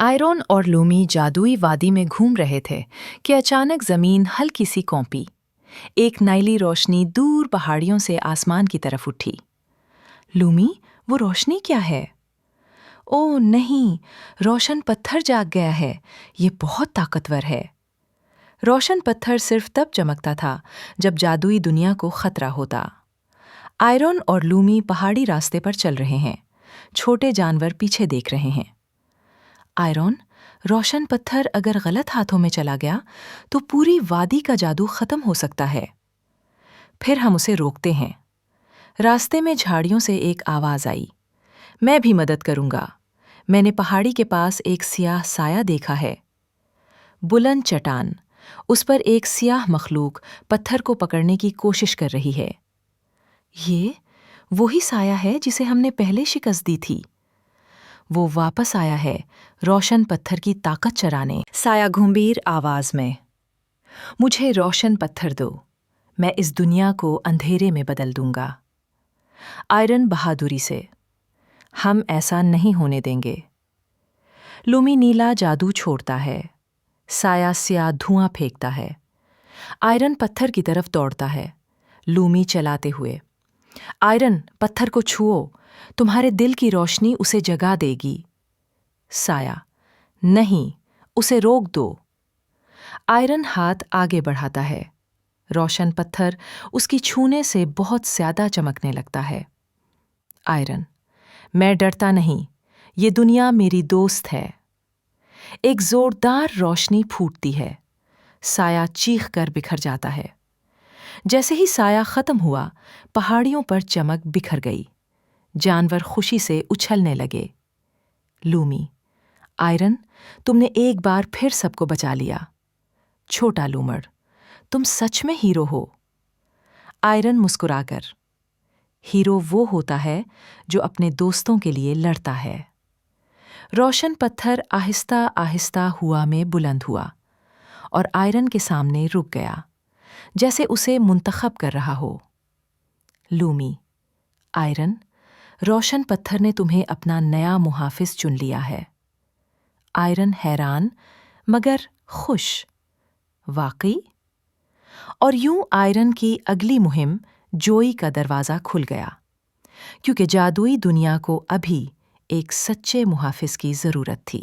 Iron और Lumi जादुई वादी में घूम रहे थे कि अचानक जमीन हल्की सी कौंपी। एक नीली रोशनी दूर पहाड़ियों से आसमान की तरफ उठी। लूमी, वो रोशनी क्या है? ओह नहीं, रोशन पत्थर जाग गया है। ये बहुत ताकतवर है। रोशन पत्थर सिर्फ तब चमकता था जब जादुई दुनिया को खतरा होता। आयरन और लूमी पहाड़ी रास्ते पर चल रहे हैं। छोटे जानवर पीछे देख रहे हैं। आयरन, रोशन पत्थर अगर गलत हाथों में चला गया तो पूरी वादी का जादू खत्म हो सकता है। फिर हम उसे रोकते हैं। रास्ते में झाड़ियों से एक आवाज आई, मैं भी मदद करूंगा। मैंने पहाड़ी के पास एक सियाह साया देखा है। बुलंद चट्टान, उस पर एक सियाह मखलूक पत्थर को पकड़ने की कोशिश कर रही है। ये वही साया है जिसे हमने पहले शिकस्त दी थी। वो वापस आया है रोशन पत्थर की ताकत चराने। साया गंभीर आवाज में, मुझे रोशन पत्थर दो, मैं इस दुनिया को अंधेरे में बदल दूंगा। आयरन बहादुरी से, हम ऐसा नहीं होने देंगे। लूमी नीला जादू छोड़ता है। साया स्याह धुआं फेंकता है। आयरन पत्थर की तरफ दौड़ता है, लूमी चलाते हुए। आयरन, पत्थर को छुओ, तुम्हारे दिल की रोशनी उसे जगा देगी। साया, नहीं, उसे रोक दो। आयरन हाथ आगे बढ़ाता है। रोशन पत्थर उसकी छूने से बहुत ज्यादा चमकने लगता है। आयरन, मैं डरता नहीं, ये दुनिया मेरी दोस्त है। एक जोरदार रोशनी फूटती है। साया चीख कर बिखर जाता है। जैसे ही साया खत्म हुआ, पहाड़ियों पर चमक बिखर गई। जानवर खुशी से उछलने लगे। लूमी, आयरन, तुमने एक बार फिर सबको बचा लिया। छोटा लूमड़, तुम सच में हीरो हो। आयरन मुस्कुराकर, हीरो वो होता है जो अपने दोस्तों के लिए लड़ता है। रोशन पत्थर आहिस्ता आहिस्ता हुआ में बुलंद हुआ और आयरन के सामने रुक गया, जैसे उसे मुंतखब कर रहा हो। लूमी, आयरन, रोशन पत्थर ने तुम्हें अपना नया मुहाफिज चुन लिया है। आयरन हैरान मगर खुश, वाकई? और यूं आयरन की अगली मुहिम जोई का दरवाजा खुल गया, क्योंकि जादुई दुनिया को अभी एक सच्चे मुहाफिज की जरूरत थी।